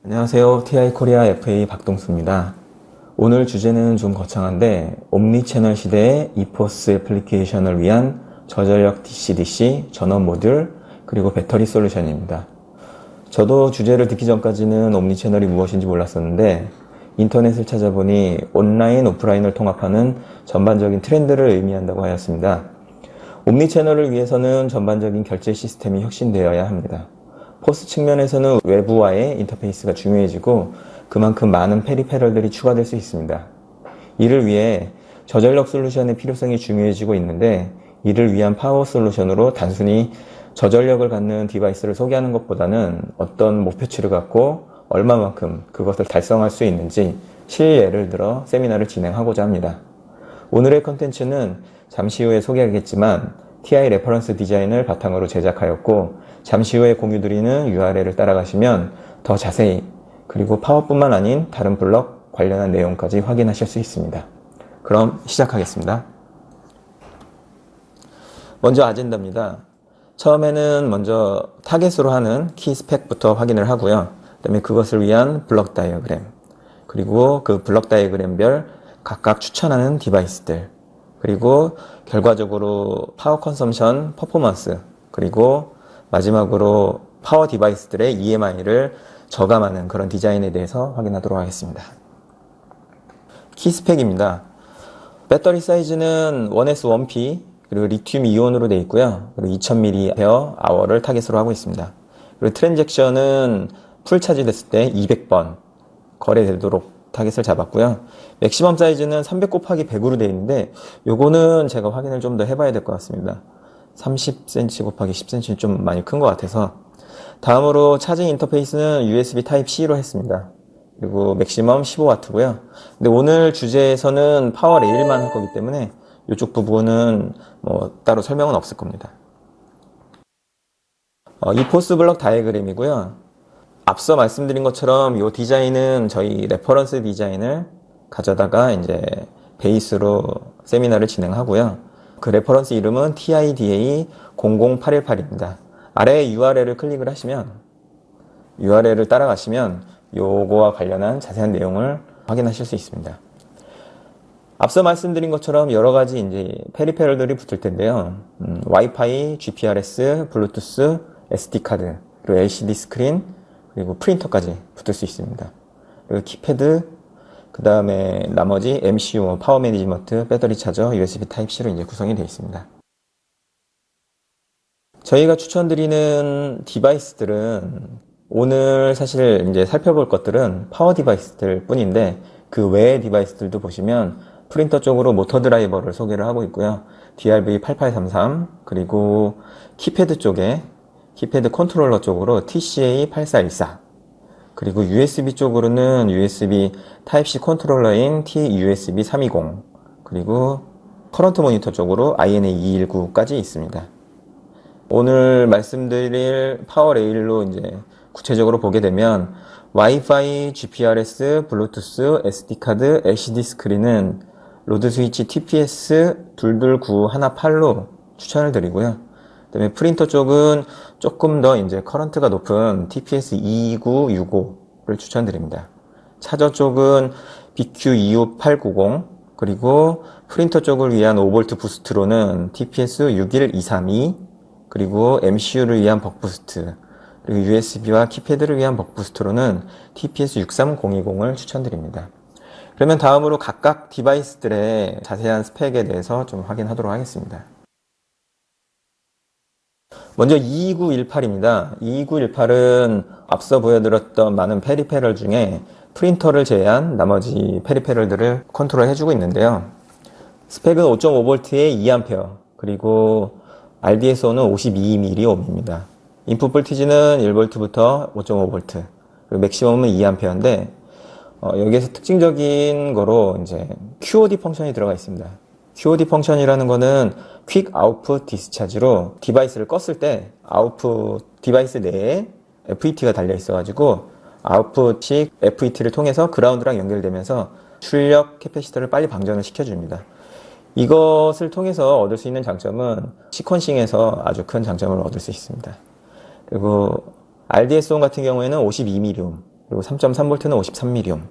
안녕하세요. TI 코리아 FA 박동수입니다. 오늘 주제는 좀 거창한데 옴니채널 시대의 eForce 애플리케이션을 위한 저전력 DC-DC 전원 모듈 그리고 배터리 솔루션입니다. 저도 주제를 듣기 전까지는 옴니채널이 무엇인지 몰랐었는데 인터넷을 찾아보니 온라인, 오프라인을 통합하는 전반적인 트렌드를 의미한다고 하였습니다. 옴니채널을 위해서는 전반적인 결제 시스템이 혁신되어야 합니다. 포스 측면에서는 외부와의 인터페이스가 중요해지고 그만큼 많은 페리페럴들이 추가될 수 있습니다. 이를 위해 저전력 솔루션의 필요성이 중요해지고 있는데 이를 위한 파워 솔루션으로 단순히 저전력을 갖는 디바이스를 소개하는 것보다는 어떤 목표치를 갖고 얼마만큼 그것을 달성할 수 있는지 실예를 들어 세미나를 진행하고자 합니다. 오늘의 컨텐츠는 잠시 후에 소개하겠지만 TI 레퍼런스 디자인을 바탕으로 제작하였고 잠시 후에 공유드리는 URL을 따라가시면 더 자세히 그리고 파워뿐만 아닌 다른 블록 관련한 내용까지 확인하실 수 있습니다. 그럼 시작하겠습니다. 먼저 아젠다입니다. 처음에는 먼저 타겟으로 하는 키 스펙부터 확인을 하고요. 그 다음에 그것을 위한 블록 다이어그램 그리고 그 블록 다이어그램별 각각 추천하는 디바이스들 그리고 결과적으로 파워 컨섬션 퍼포먼스 그리고 마지막으로 파워 디바이스들의 EMI를 저감하는 그런 디자인에 대해서 확인하도록 하겠습니다. 키 스펙입니다. 배터리 사이즈는 1S1P 그리고 리튬 이온으로 되어 있고요. 그리고 2000mAh를 타겟으로 하고 있습니다. 그리고 트랜잭션은 풀 차지 됐을 때 200번 거래되도록 타겟을 잡았고요. 맥시멈 사이즈는 300 곱하기 100으로 되어 있는데 요거는 제가 확인을 좀 더 해봐야 될 것 같습니다. 30cm 곱하기 10cm 좀 많이 큰 것 같아서. 다음으로 차징 인터페이스는 USB Type-C로 했습니다. 그리고 맥시멈 15W고요. 근데 오늘 주제에서는 파워 레일만 할 거기 때문에 이쪽 부분은 뭐 따로 설명은 없을 겁니다. eForce 블록 다이어그램이고요. 앞서 말씀드린 것처럼 이 디자인은 저희 레퍼런스 디자인을 가져다가 이제 베이스로 세미나를 진행하고요. 그 레퍼런스 이름은 TIDA00818입니다. 아래에 URL을 클릭을 하시면 URL을 따라가시면 요거와 관련한 자세한 내용을 확인하실 수 있습니다. 앞서 말씀드린 것처럼 여러 가지 이제 페리페럴들이 붙을 텐데요. 와이파이, GPRS, 블루투스, SD 카드, 그리고 LCD 스크린, 그리고 프린터까지 붙을 수 있습니다. 그리고 키패드, 그 다음에 나머지 MCU, 파워 매니지먼트, 배터리 차저, USB Type-C로 이제 구성이 되어 있습니다. 저희가 추천드리는 디바이스들은 오늘 사실 이제 살펴볼 것들은 파워 디바이스들 뿐인데 그 외의 디바이스들도 보시면 프린터 쪽으로 모터 드라이버를 소개를 하고 있고요. DRV8833 그리고 키패드 쪽에 키패드 컨트롤러 쪽으로 TCA8414 그리고 USB 쪽으로는 USB Type-C 컨트롤러인 TUSB320 그리고 커런트 모니터 쪽으로 INA219까지 있습니다. 오늘 말씀드릴 파워 레일로 이제 구체적으로 보게 되면 와이파이, GPRS, 블루투스, SD카드, LCD 스크린은 로드 스위치 TPS 22918로 추천을 드리고요. 그다음에 프린터 쪽은 조금 더 이제 커런트가 높은 TPS 22965를 추천드립니다. 차저 쪽은 BQ25890 그리고 프린터 쪽을 위한 5V 부스트로는 TPS 61232 그리고 MCU를 위한 벅부스트 그리고 USB와 키패드를 위한 벅부스트로는 TPS 63020을 추천드립니다. 그러면 다음으로 각각 디바이스들의 자세한 스펙에 대해서 좀 확인하도록 하겠습니다. 먼저 22918입니다. 22918은 앞서 보여드렸던 많은 페리페럴 중에 프린터를 제외한 나머지 페리페럴들을 컨트롤 해주고 있는데요. 스펙은 5.5V의 2A 그리고 RDSO는 52mΩ입니다. 인풋 볼티지는 1V부터 5.5V 그리고 맥시멈은 2A인데 여기에서 특징적인 거로 이제 QOD 펑션이 들어가 있습니다. QOD 펑션이라는 거는 Quick Output Discharge로 디바이스를 껐을 때 아웃풋 디바이스 내에 FET가 달려 있어가지고 아웃풋이 FET를 통해서 그라운드랑 연결되면서 출력 캐패시터를 빨리 방전을 시켜줍니다. 이것을 통해서 얻을 수 있는 장점은 시퀀싱에서 아주 큰 장점을 얻을 수 있습니다. 그리고 RDSON 같은 경우에는 52mm 그리고 3.3V는 53mm.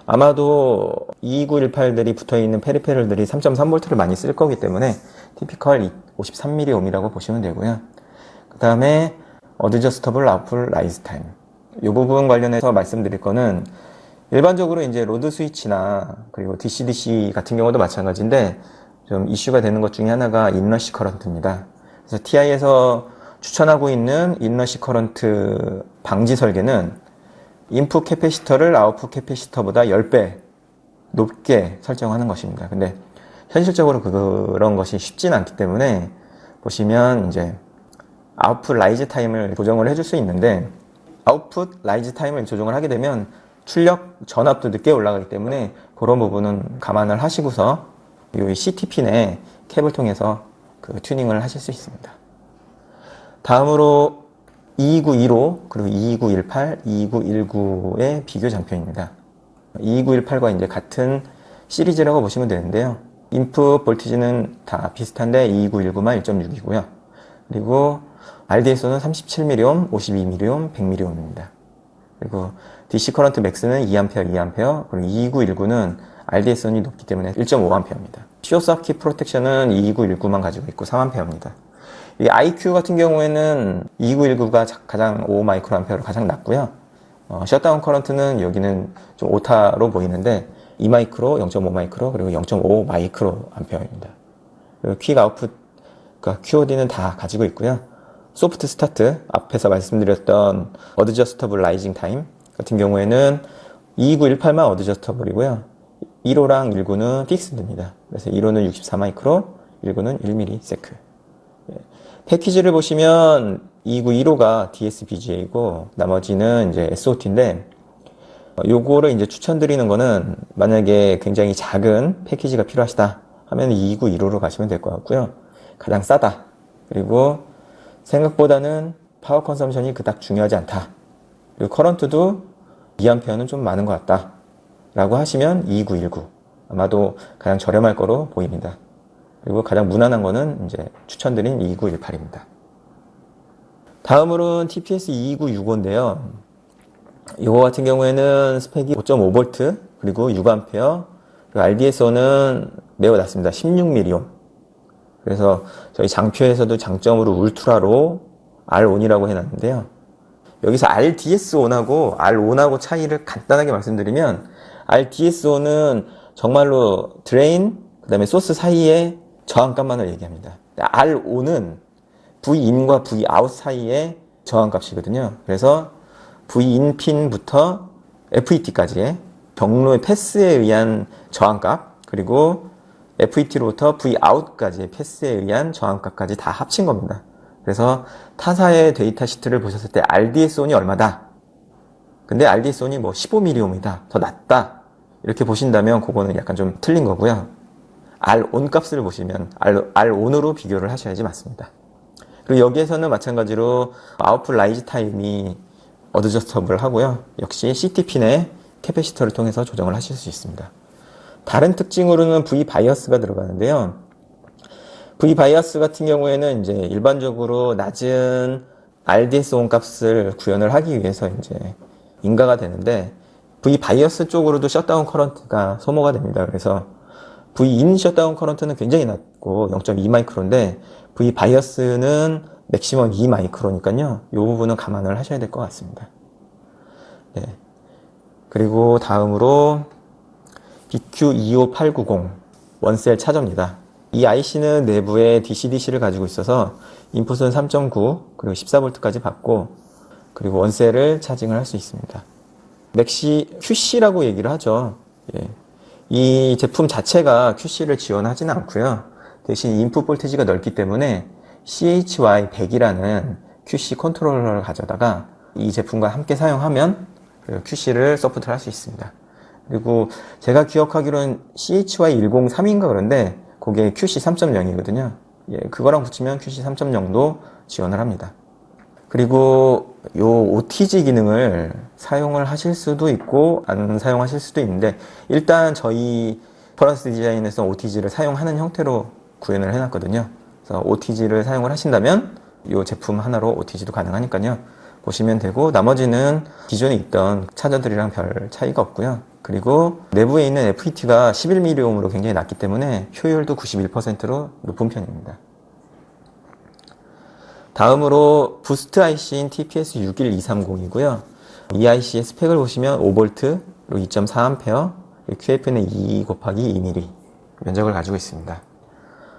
아마도 22918들이 붙어있는 페리페럴들이 3.3V를 많이 쓸 거기 때문에 티피컬 53mm옴이라고 보시면 되고요. 그 다음에 어드저스터블 아웃풋 라이즈 타임. 이 부분 관련해서 말씀드릴 거는 일반적으로 이제 로드 스위치나 그리고 DC-DC 같은 경우도 마찬가지인데 좀 이슈가 되는 것 중에 하나가 인러시 커런트입니다. 그래서 TI에서 추천하고 있는 인러시 커런트 방지 설계는 인풋 캐패시터를 아웃풋 캐패시터보다 10배 높게 설정하는 것입니다. 근데 현실적으로 그런 것이 쉽진 않기 때문에 보시면 이제 아웃풋 라이즈 타임을 조정을 해줄 수 있는데 아웃풋 라이즈 타임을 조정을 하게 되면 출력 전압도 늦게 올라가기 때문에 그런 부분은 감안을 하시고서 이 CT핀에 캡을 통해서 그 튜닝을 하실 수 있습니다. 다음으로 22915 그리고 22918, 22919의 비교 장표입니다. 22918과 이제 같은 시리즈라고 보시면 되는데요. 인풋 볼티지는 다 비슷한데 22919만 1.6이고요. 그리고 RDSO는 37mm, 52mm, 100mm입니다. 그리고 DC 커런트 맥스는 2A, 2A, 그리고 2919는 RDSO는 높기 때문에 1.5A입니다. 퓨어 서킷 프로텍션은 2919만 가지고 있고 3A입니다. 이 IQ 같은 경우에는 2919가 가장 5마이크로암페어로 가장 낮고요. 셧다운 커런트는 여기는 좀 오타로 보이는데 2마이크로, 0.5마이크로, 그리고 0.5마이크로암페어입니다. 그리고 퀵 아웃풋, 그러니까 QOD는 다 가지고 있고요. 소프트 스타트, 앞에서 말씀드렸던 어드저스터블 라이징 타임 같은 경우에는 22918만 어드저스터블이고요. 1호랑 19는 픽스드입니다. 그래서 1호는 64마이크로, 19는 1ms. 패키지를 보시면 22915가 DSBGA이고 나머지는 이제 SOT인데 요거를 이제 추천드리는 거는 만약에 굉장히 작은 패키지가 필요하시다 하면 22915로 가시면 될 것 같고요. 가장 싸다. 그리고 생각보다는 파워 컨섬션이 그닥 중요하지 않다. 그리고 커런트도 2A는 좀 많은 것 같다. 라고 하시면 22919. 아마도 가장 저렴할 거로 보입니다. 그리고 가장 무난한 거는 이제 추천드린 22918입니다. 다음으로는 TPS 22965인데요. 이거 같은 경우에는 스펙이 5.5V, 그리고 6A, 그리고 RDSO는 매우 낮습니다. 16mm. 그래서 저희 장표에서도 장점으로 울트라로 R-ON이라고 해놨는데요. 여기서 RDS-ON하고 R-ON하고 차이를 간단하게 말씀드리면 RDS-ON은 정말로 드레인, 그 다음에 소스 사이에 저항값만을 얘기합니다. R-ON은 V인과 Vout 사이의 저항값이거든요. 그래서 V인 핀부터 FET까지의 경로의 패스에 의한 저항값, 그리고 FET로부터 Vout까지의 패스에 의한 저항값까지 다 합친 겁니다. 그래서 타사의 데이터 시트를 보셨을 때 RDS-ON이 얼마다? 근데 RDS-ON이 뭐 15mm옴이다. 더 낮다. 이렇게 보신다면 그거는 약간 좀 틀린 거고요. R-ON 값을 보시면 R-ON으로 비교를 하셔야지 맞습니다. 그리고 여기에서는 마찬가지로 아웃풋 라이즈 타임이 어드저스터블 하고요. 역시 CT핀의 캐패시터를 통해서 조정을 하실 수 있습니다. 다른 특징으로는 V 바이어스가 들어가는데요. V 바이어스 같은 경우에는 이제 일반적으로 낮은 RDS-ON 값을 구현을 하기 위해서 이제 인가가 되는데 V 바이어스 쪽으로도 셧다운 커런트가 소모가 됩니다. 그래서 V-in 셧다운 커런트는 굉장히 낮고 0.2마이크로인데 V 바이어스는 맥시멈 2마이크로니까요. 이 부분은 감안을 하셔야 될 것 같습니다. 네. 그리고 다음으로 BQ25890 원셀 차저입니다. 이 IC는 내부에 DC-DC를 가지고 있어서 인풋은 3.9 그리고 14V까지 받고 그리고 원셀을 차징을 할 수 있습니다. 맥시 QC라고 얘기를 하죠. 예. 이 제품 자체가 QC를 지원하지는 않고요. 대신 인풋 볼테이지가 넓기 때문에 CHY100이라는 QC 컨트롤러를 가져다가 이 제품과 함께 사용하면 QC를 서포트를 할 수 있습니다. 그리고 제가 기억하기로는 CHY103인가 그런데 그게 QC 3.0이거든요. 예, 그거랑 붙이면 QC 3.0도 지원을 합니다. 그리고 요 OTG 기능을 사용을 하실 수도 있고 안 사용하실 수도 있는데 일단 저희 퍼런스 디자인에서 OTG를 사용하는 형태로 구현을 해놨거든요. 그래서 OTG를 사용을 하신다면 이 제품 하나로 OTG도 가능하니까요. 보시면 되고, 나머지는 기존에 있던 차저들이랑 별 차이가 없고요. 그리고 내부에 있는 FET가 11mm옴으로 굉장히 낮기 때문에 효율도 91%로 높은 편입니다. 다음으로 부스트 IC인 TPS61230이고요. 이 IC의 스펙을 보시면 5V, 2.4A, QF는 2 곱하기 2mm 면적을 가지고 있습니다.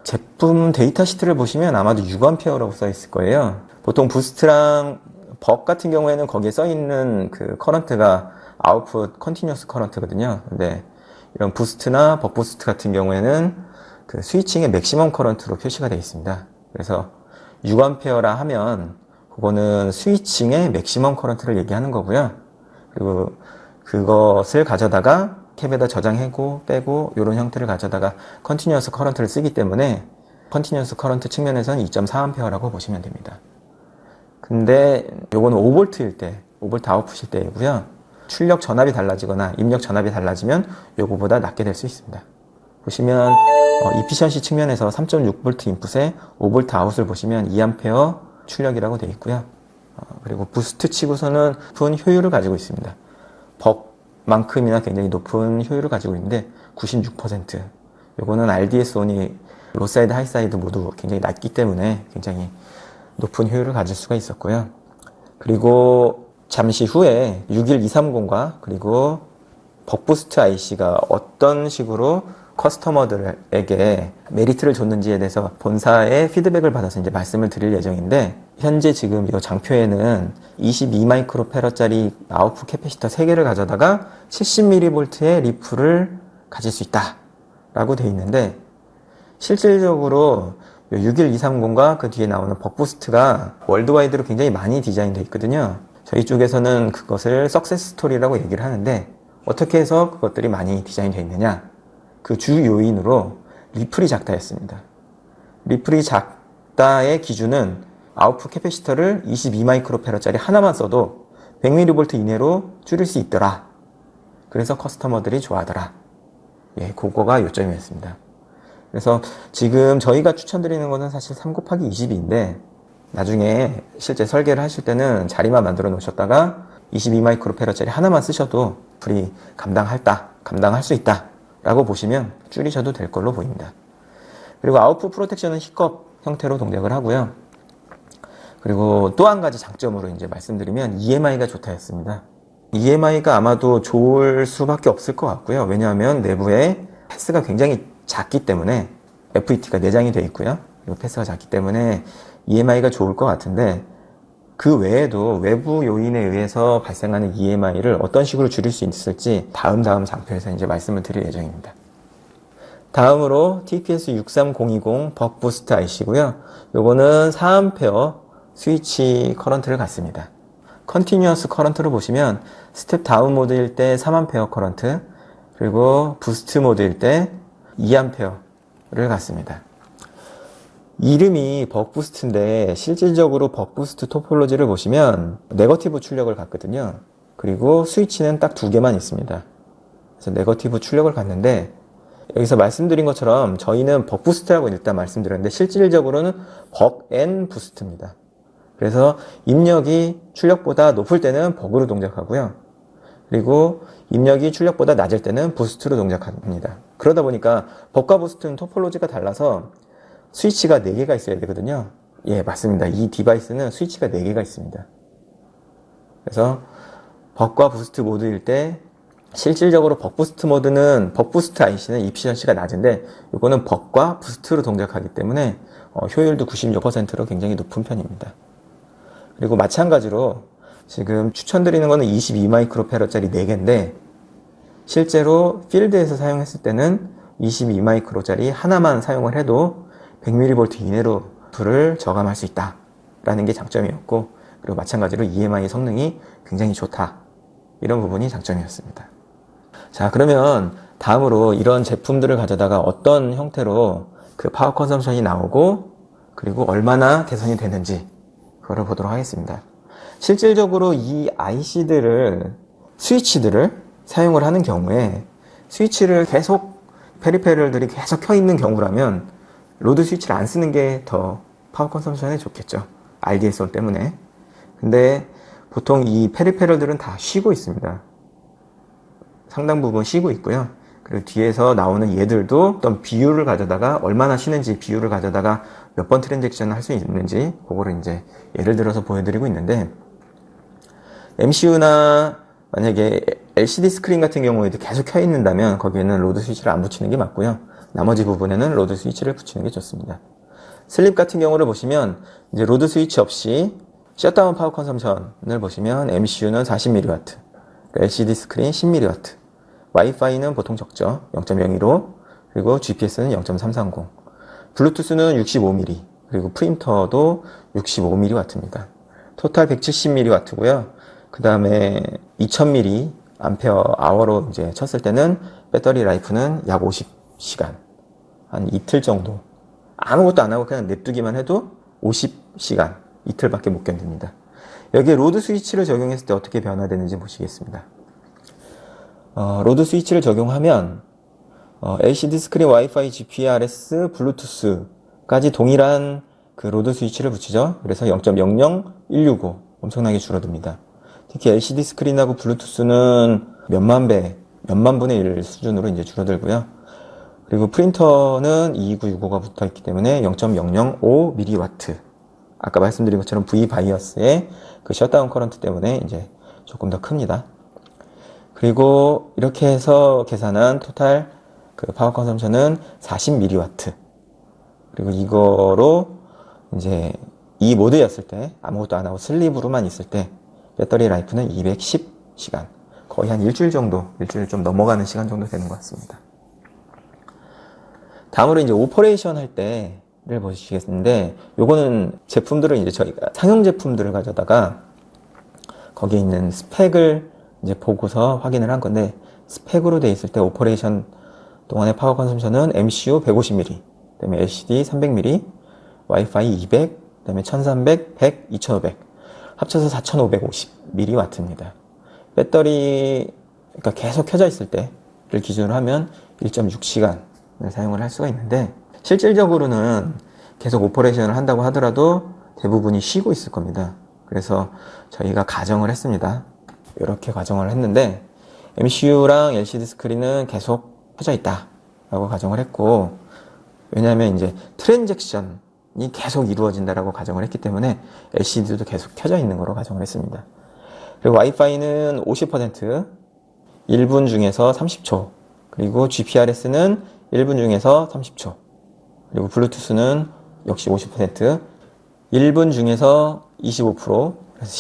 제품 데이터 시트를 보시면 아마도 6A라고 써 있을 거예요. 보통 부스트랑 벅 같은 경우에는 거기에 써 있는 그 커런트가 아웃풋 컨티뉴어스 커런트거든요. 근데 이런 부스트나 벅 부스트 같은 경우에는 그 스위칭의 맥시멈 커런트로 표시가 되어 있습니다. 그래서 6A라 하면 그거는 스위칭의 맥시멈 커런트를 얘기하는 거고요. 그리고 그것을 가져다가 캡에다 저장하고 빼고 이런 형태를 가져다가 컨티뉴어스 커런트를 쓰기 때문에 컨티뉴어스 커런트 측면에서는 2.4A라고 보시면 됩니다. 근데 요거는 5V일 때, 5V 아웃풋일 때이고요. 출력 전압이 달라지거나 입력 전압이 달라지면 요거보다 낮게 될 수 있습니다. 보시면 이피션시 측면에서 3.6V 인풋에 5V 아웃을 보시면 2A 출력이라고 되어 있고요. 그리고 부스트 치고서는 높은 효율을 가지고 있습니다. 벅만큼이나 굉장히 높은 효율을 가지고 있는데 96%. 요거는 RDS1이 로사이드, 하이사이드 모두 굉장히 낮기 때문에 굉장히 높은 효율을 가질 수가 있었고요. 그리고 잠시 후에 61230과 그리고 벅부스트 IC가 어떤 식으로 커스터머들에게 메리트를 줬는지에 대해서 본사의 피드백을 받아서 이제 말씀을 드릴 예정인데, 현재 지금 이 장표에는 22마이크로페러짜리 아웃풋 캐패시터 3개를 가져다가 70mV의 리플을 가질 수 있다 라고 되어 있는데, 실질적으로 61230과 그 뒤에 나오는 벅부스트가 월드와이드로 굉장히 많이 디자인되어 있거든요. 저희 쪽에서는 그것을 석세스 스토리라고 얘기를 하는데, 어떻게 해서 그것들이 많이 디자인되어 있느냐, 그 주 요인으로 리플이 작다였습니다. 리플이 작다의 기준은 아웃풋 캐패시터를 22마이크로페러짜리 하나만 써도 100mV 이내로 줄일 수 있더라. 그래서 커스터머들이 좋아하더라. 예, 그거가 요점이었습니다. 그래서 지금 저희가 추천드리는 거는 사실 3 곱하기 20인데, 나중에 실제 설계를 하실 때는 자리만 만들어 놓으셨다가 22마이크로페러짜리 하나만 쓰셔도 불이 감당할 수 있다 라고 보시면 줄이셔도 될 걸로 보입니다. 그리고 아웃풋 프로텍션은 힙컵 형태로 동작을 하고요. 그리고 또 한 가지 장점으로 이제 말씀드리면 EMI가 좋다 했습니다. EMI가 아마도 좋을 수밖에 없을 것 같고요. 왜냐하면 내부에 패스가 굉장히 작기 때문에, FET가 내장이 되어 있고요. 그리고 패스가 작기 때문에 EMI가 좋을 것 같은데, 그 외에도 외부 요인에 의해서 발생하는 EMI를 어떤 식으로 줄일 수 있을지 다음 장표에서 이제 말씀을 드릴 예정입니다. 다음으로 TPS63020 벅부스트 IC고요. 요거는 4A 스위치 커런트를 갖습니다. 컨티뉴어스 커런트로 보시면 스텝 다운 모드일 때 3A 커런트, 그리고 부스트 모드일 때 2A를 갖습니다. 이름이 벅부스트인데 실질적으로 벅부스트 토폴로지를 보시면 네거티브 출력을 갖거든요. 그리고 스위치는 딱 2개만 있습니다. 그래서 네거티브 출력을 갖는데, 여기서 말씀드린 것처럼 저희는 벅부스트라고 일단 말씀드렸는데 실질적으로는 벅앤 부스트입니다. 그래서 입력이 출력보다 높을 때는 벅으로 동작하고요. 그리고 입력이 출력보다 낮을 때는 부스트로 동작합니다. 그러다 보니까 벅과 부스트는 토폴로지가 달라서 스위치가 4개가 있어야 되거든요. 예, 맞습니다. 이 디바이스는 스위치가 4개가 있습니다. 그래서 벅과 부스트 모드일 때 실질적으로 벅부스트 모드는, 벅부스트 IC는 이피션시가 낮은데 이거는 벅과 부스트로 동작하기 때문에 효율도 96%로 굉장히 높은 편입니다. 그리고 마찬가지로 지금 추천드리는 거는 22마이크로페러짜리 4개인데 실제로 필드에서 사용했을 때는 22마이크로짜리 하나만 사용을 해도 100mV 이내로 불을 저감할 수 있다 라는 게 장점이었고, 그리고 마찬가지로 EMI 성능이 굉장히 좋다, 이런 부분이 장점이었습니다. 자, 그러면 다음으로 이런 제품들을 가져다가 어떤 형태로 그 파워 컨섬션이 나오고 그리고 얼마나 개선이 되는지 그거를 보도록 하겠습니다. 실질적으로 이 IC들을, 스위치들을 사용을 하는 경우에 스위치를 계속, 페리페럴들이 계속 켜 있는 경우라면 로드 스위치를 안 쓰는 게 더 파워 컨섬션에 좋겠죠. RDS1 때문에. 근데 보통 이 페리페럴들은 다 쉬고 있습니다. 상당 부분 쉬고 있고요. 그리고 뒤에서 나오는 얘들도 어떤 비율을 가져다가 얼마나 쉬는지 비율을 가져다가 몇 번 트랜잭션을 할 수 있는지 그거를 이제 예를 들어서 보여드리고 있는데, MCU나 만약에 LCD 스크린 같은 경우에도 계속 켜 있는다면 거기에는 로드 스위치를 안 붙이는 게 맞고요. 나머지 부분에는 로드 스위치를 붙이는 게 좋습니다. 슬립 같은 경우를 보시면 이제 로드 스위치 없이 셧다운 파워 컨섬션을 보시면 MCU는 40mW, LCD 스크린 10mW, 와이파이는 보통 적죠. 0.02로, 그리고 GPS는 0.330, 블루투스는 65mm, 그리고 프린터도 65mW입니다. 토탈 170mW고요. 그 다음에 2000mAh 암페어로 이제 쳤을 때는 배터리 라이프는 약 50시간, 한 이틀 정도. 아무것도 안 하고 그냥 냅두기만 해도 50시간, 이틀밖에 못 견딥니다. 여기에 로드 스위치를 적용했을 때 어떻게 변화되는지 보시겠습니다. 로드 스위치를 적용하면 LCD 스크린, 와이파이, GPRS, 블루투스까지 동일한 그 로드 스위치를 붙이죠. 그래서 0.00165 엄청나게 줄어듭니다. 특히 LCD 스크린하고 블루투스는 몇만 분의 1 수준으로 이제 줄어들고요. 그리고 프린터는 22965가 붙어 있기 때문에 0.005mW. 아까 말씀드린 것처럼 V-바이어스의 그 셧다운 커런트 때문에 이제 조금 더 큽니다. 그리고 이렇게 해서 계산한 토탈 그 파워 컨섬션은 40mW. 그리고 이거로 이제 이 모드였을 때 아무것도 안 하고 슬립으로만 있을 때 배터리 라이프는 210시간. 거의 한 일주일 정도, 일주일 좀 넘어가는 시간 정도 되는 것 같습니다. 다음으로 이제 오퍼레이션 할 때를 보시겠는데, 요거는 제품들을 이제 저희가 상용 제품들을 가져다가 거기에 있는 스펙을 이제 보고서 확인을 한 건데, 스펙으로 돼 있을 때 오퍼레이션 동안의 파워 컨섬션은 MCU 150mAh, 그다음에 LCD 300mAh, 와이파이 200, 그다음에 1300, 100, 2500, 합쳐서 4550mW입니다. 배터리, 그러니까 계속 켜져 있을 때를 기준으로 하면 1.6시간을 사용을 할 수가 있는데, 실질적으로는 계속 오퍼레이션을 한다고 하더라도 대부분이 쉬고 있을 겁니다. 그래서 저희가 가정을 했습니다. 이렇게 가정을 했는데, MCU랑 LCD 스크린은 계속 켜져 있다 라고 가정을 했고, 왜냐하면 이제 트랜잭션이 계속 이루어진다라고 가정을 했기 때문에 LCD도 계속 켜져 있는 거로 가정을 했습니다. 그리고 와이파이는 50%, 1분 중에서 30초, 그리고 GPRS는 1분 중에서 30초, 그리고 블루투스는 역시 50%, 1분 중에서 25%, 그래서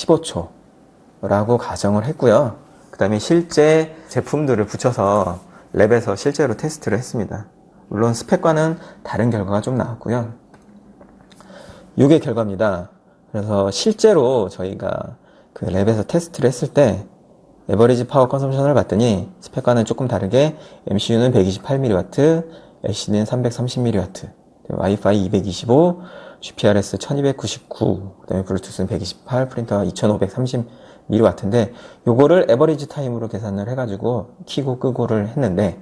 15초라고 가정을 했고요. 그 다음에 실제 제품들을 붙여서 랩에서 실제로 테스트를 했습니다. 물론 스펙과는 다른 결과가 좀 나왔고요. 이게 결과입니다. 그래서 실제로 저희가 그 랩에서 테스트를 했을 때 에버리지 파워 컨섬션을 봤더니 스펙과는 조금 다르게 MCU는 128mW, LCD는 330mW, 와이파이 225, GPRS 1299, 그 다음에 블루투스는 128, 프린터가 2530mW인데 요거를 에버리지 타임으로 계산을 해가지고 키고 끄고를 했는데,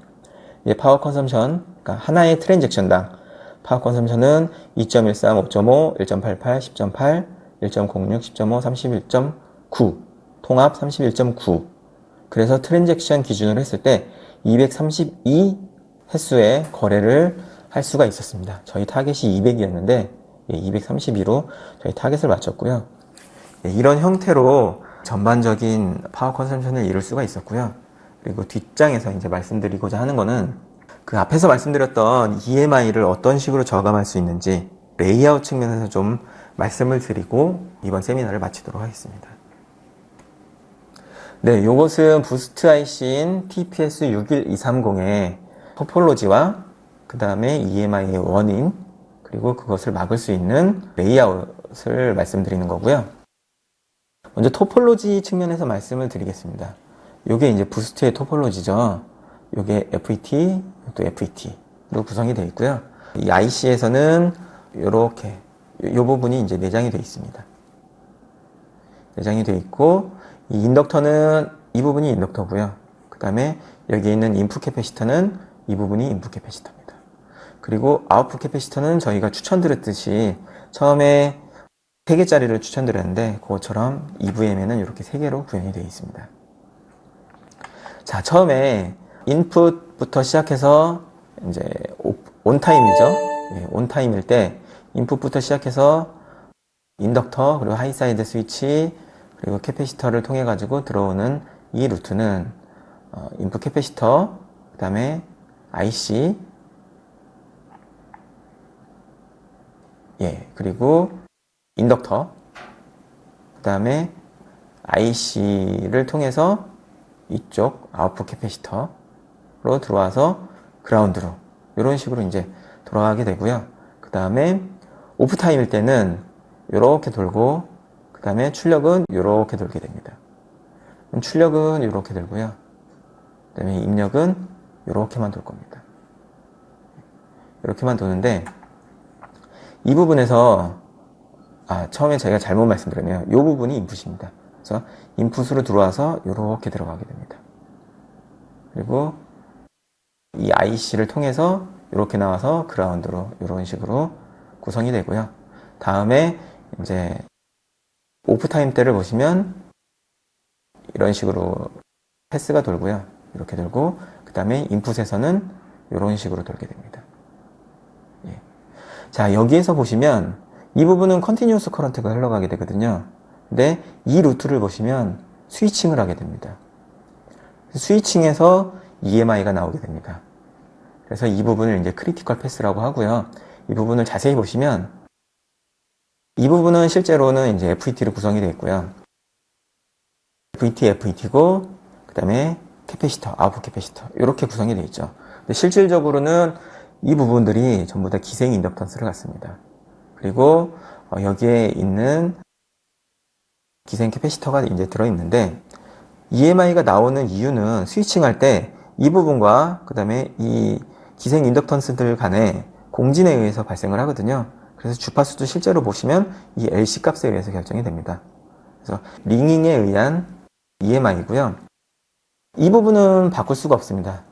이제 파워 컨섬션, 그러니까 하나의 트랜잭션당 파워 컨섬션은 2.13, 5.5, 1.88, 10.8, 1.06, 10.5, 31.9, 통합 31.9. 그래서 트랜잭션 기준으로 했을 때 232 횟수의 거래를 할 수가 있었습니다. 저희 타겟이 200이었는데 232로 저희 타겟을 맞췄고요. 이런 형태로 전반적인 파워 컨섬션을 이룰 수가 있었고요. 그리고 뒷장에서 이제 말씀드리고자 하는 거는 그 앞에서 말씀드렸던 EMI를 어떤 식으로 저감할 수 있는지 레이아웃 측면에서 좀 말씀을 드리고 이번 세미나를 마치도록 하겠습니다. 네, 요것은 부스트 IC인 TPS61230의 토폴로지와 그 다음에 EMI의 원인, 그리고 그것을 막을 수 있는 레이아웃을 말씀드리는 거고요. 먼저 토폴로지 측면에서 말씀을 드리겠습니다. 요게 이제 부스트의 토폴로지죠. 요게 FET, 또 FET로 구성이 되어 있고요. 이 IC에서는 요렇게 요 부분이 이제 내장이 되어 있습니다. 내장이 되어 있고, 이 인덕터는 이 부분이 인덕터고요. 그 다음에 여기 있는 인풋 캐패시터는 이 부분이 인풋 캐패시터입니다. 그리고 아웃풋 캐패시터는 저희가 추천드렸듯이 처음에 3개짜리를 추천드렸는데 그것처럼 EVM에는 이렇게 3개로 구현이 되어 있습니다. 자, 처음에 인풋부터 시작해서 이제 온타임이죠. 예, 온타임일 때 인풋부터 시작해서 인덕터 그리고 하이사이드 스위치 그리고 캐패시터를 통해 가지고 들어오는 이 루트는 인풋 캐패시터 그 다음에 IC 예 그리고 인덕터 그 다음에 IC를 통해서 이쪽 아웃풋 캐패시터로 들어와서 그라운드로 이런 식으로 이제 돌아가게 되고요. 그 다음에 오프타임일 때는 이렇게 돌고 그 다음에 출력은 이렇게 돌게 됩니다. 출력은 이렇게 돌고요. 그 다음에 입력은 이렇게만 돌 겁니다. 이렇게만 도는데 이 부분에서 처음에 제가 잘못 말씀드렸네요. 이 부분이 인풋입니다. 그래서 인풋으로 들어와서 이렇게 들어가게 됩니다. 그리고 이 IC를 통해서 이렇게 나와서 그라운드로 이런 식으로 구성이 되고요. 다음에 이제 오프타임 때를 보시면 이런 식으로 패스가 돌고요. 이렇게 돌고 그 다음에 인풋에서는 이런 식으로 돌게 됩니다. 예. 자, 여기에서 보시면 이 부분은 컨티뉴어스 커런트가 흘러가게 되거든요. 근데 이 루트를 보시면 스위칭을 하게 됩니다. 스위칭에서 EMI가 나오게 됩니다. 그래서 이 부분을 이제 크리티컬 패스라고 하고요. 이 부분을 자세히 보시면 이 부분은 실제로는 이제 FET로 구성이 되어 있고요. FET고 그 다음에 캐패시터, 아웃풋 캐패시터 이렇게 구성이 되어 있죠. 근데 실질적으로는 이 부분들이 전부 다 기생 인덕턴스를 갖습니다. 그리고 여기에 있는 기생 캐패시터가 이제 들어있는데 EMI가 나오는 이유는 스위칭할 때 이 부분과 그 다음에 이 기생 인덕턴스들 간의 공진에 의해서 발생을 하거든요. 그래서 주파수도 실제로 보시면 이 LC 값에 의해서 결정이 됩니다. 그래서 링잉에 의한 EMI고요. 이 부분은 바꿀 수가 없습니다.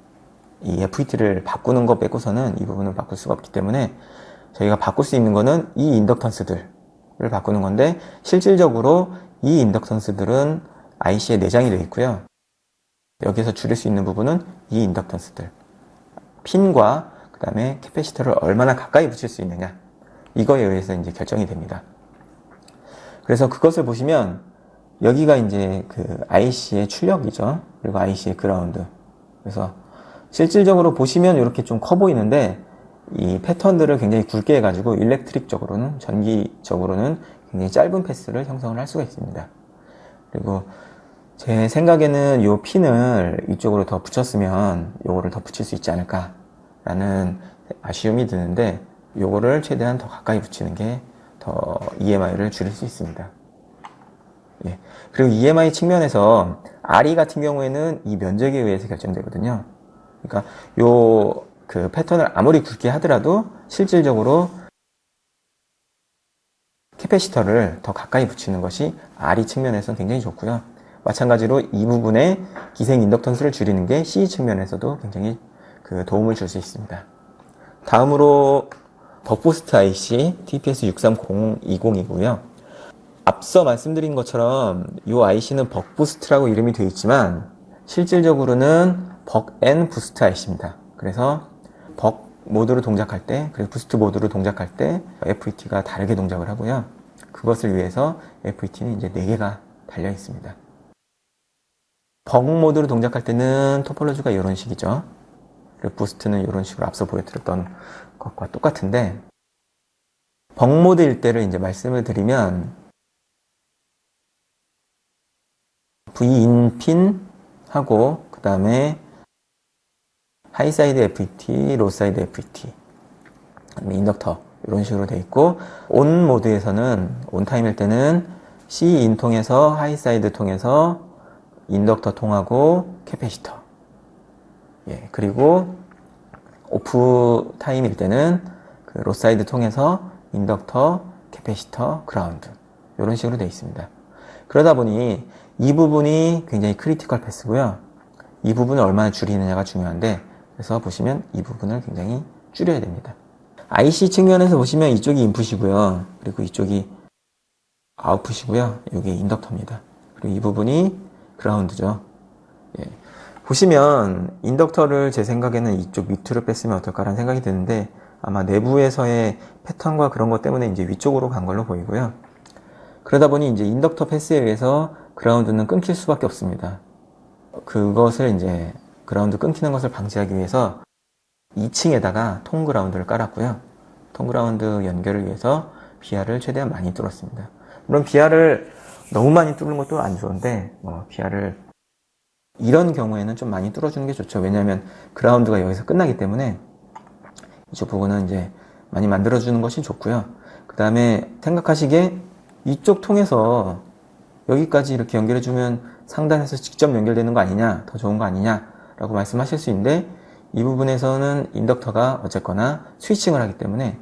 이 FET를 바꾸는 것 빼고서는 이 부분은 바꿀 수가 없기 때문에 저희가 바꿀 수 있는 거는 이 인덕턴스들을 바꾸는 건데 실질적으로 이 인덕턴스들은 IC에 내장이 되어 있고요. 여기서 줄일 수 있는 부분은 이 인덕턴스들 핀과 그 다음에 캐패시터를 얼마나 가까이 붙일 수 있느냐 이거에 의해서 이제 결정이 됩니다. 그래서 그것을 보시면 여기가 이제 그 IC의 출력이죠. 그리고 IC의 그라운드. 그래서 실질적으로 보시면 이렇게 좀 커 보이는데 이 패턴들을 굉장히 굵게 해가지고 일렉트릭적으로는 전기적으로는 굉장히 짧은 패스를 형성을 할 수가 있습니다. 그리고 제 생각에는 이 핀을 이쪽으로 더 붙였으면 요거를 더 붙일 수 있지 않을까라는 아쉬움이 드는데 요거를 최대한 더 가까이 붙이는 게 더 EMI를 줄일 수 있습니다. 예. 그리고 EMI 측면에서 RE 같은 경우에는 이 면적에 의해서 결정되거든요. 그러니까 요 그 패턴을 아무리 굵게 하더라도 실질적으로 캐패시터를 더 가까이 붙이는 것이 RE 측면에서는 굉장히 좋고요. 마찬가지로 이 부분에 기생 인덕턴스를 줄이는 게 CE 측면에서도 굉장히 그 도움을 줄 수 있습니다. 다음으로 벅부스트 IC TPS630220이고요. 앞서 말씀드린 것처럼 이 IC는 벅부스트라고 이름이 되어 있지만 실질적으로는 벅& 부스트 IC입니다. 그래서 벅 모드로 동작할 때 그리고 부스트 모드로 동작할 때 FET가 다르게 동작을 하고요. 그것을 위해서 FET는 이제 4개가 달려 있습니다. 벅 모드로 동작할 때는 토폴로지가 이런 식이죠. 그리고 부스트는 이런 식으로 앞서 보여드렸던 것과 똑같은데 벅 모드일 때를 이제 말씀을 드리면 V인 핀하고 그 다음에 하이사이드 FET, 로사이드 FET, 인덕터 이런 식으로 돼 있고 온 모드에서는 온 타임일 때는 C인 통해서 하이사이드 통해서 인덕터 통하고 캐패시터 예, 그리고 오프 타임일 때는 그 로사이드 통해서 인덕터, 캐패시터, 그라운드 이런 식으로 되어 있습니다. 그러다 보니 이 부분이 굉장히 크리티컬 패스고요. 이 부분을 얼마나 줄이느냐가 중요한데 그래서 보시면 이 부분을 굉장히 줄여야 됩니다. IC 측면에서 보시면 이쪽이 인풋이고요. 그리고 이쪽이 아웃풋이고요. 여기 인덕터입니다. 그리고 이 부분이 그라운드죠. 예. 보시면 인덕터를 제 생각에는 이쪽 밑으로 뺐으면 어떨까라는 생각이 드는데 아마 내부에서의 패턴과 그런 것 때문에 이제 위쪽으로 간 걸로 보이고요. 그러다 보니 이제 인덕터 패스에 의해서 그라운드는 끊길 수밖에 없습니다. 그것을 이제 그라운드 끊기는 것을 방지하기 위해서 2층에다가 통 그라운드를 깔았고요. 통 그라운드 연결을 위해서 비아를 최대한 많이 뚫었습니다. 물론 비아를 너무 많이 뚫는 것도 안 좋은데 비아를 이런 경우에는 좀 많이 뚫어주는 게 좋죠. 왜냐하면 그라운드가 여기서 끝나기 때문에 이쪽 부분은 이제 많이 만들어주는 것이 좋고요. 그 다음에 생각하시기에 이쪽 통해서 여기까지 이렇게 연결해주면 상단에서 직접 연결되는 거 아니냐, 더 좋은 거 아니냐 라고 말씀하실 수 있는데 이 부분에서는 인덕터가 어쨌거나 스위칭을 하기 때문에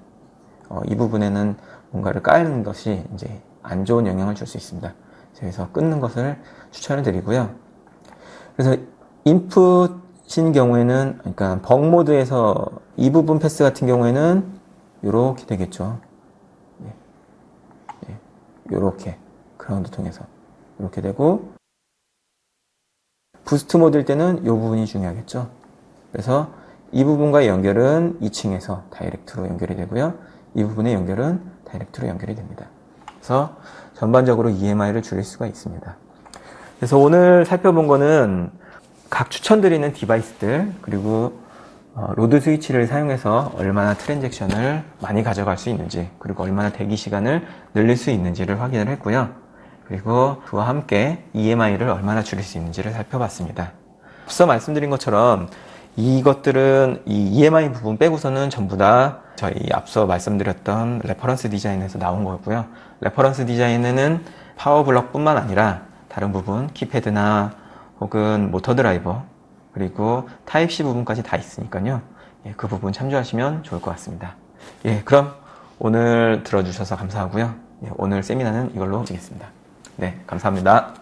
이 부분에는 뭔가를 깔는 것이 이제 안 좋은 영향을 줄 수 있습니다. 그래서 끊는 것을 추천을 드리고요. 그래서 인풋인 경우에는, 그러니까 벙 모드에서 이 부분 패스 같은 경우에는 이렇게 되겠죠. 이렇게 그라운드 통해서 이렇게 되고, 부스트 모드일 때는 이 부분이 중요하겠죠. 그래서 이 부분과의 연결은 2층에서 다이렉트로 연결이 되고요. 이 부분의 연결은 다이렉트로 연결이 됩니다. 그래서 전반적으로 EMI를 줄일 수가 있습니다. 그래서 오늘 살펴본 거는 각 추천드리는 디바이스들, 그리고 로드 스위치를 사용해서 얼마나 트랜잭션을 많이 가져갈 수 있는지, 그리고 얼마나 대기 시간을 늘릴 수 있는지를 확인을 했고요. 그리고 그와 함께 EMI를 얼마나 줄일 수 있는지를 살펴봤습니다. 앞서 말씀드린 것처럼 이것들은 이 EMI 부분 빼고서는 전부 다 저희 앞서 말씀드렸던 레퍼런스 디자인에서 나온 거고요. 레퍼런스 디자인에는 파워블럭 뿐만 아니라 다른 부분, 키패드나 혹은 모터 드라이버, 그리고 타입C 부분까지 다 있으니까요. 그 부분 참조하시면 좋을 것 같습니다. 그럼 오늘 들어주셔서 감사하고요. 오늘 세미나는 이걸로 마치겠습니다. 네, 감사합니다.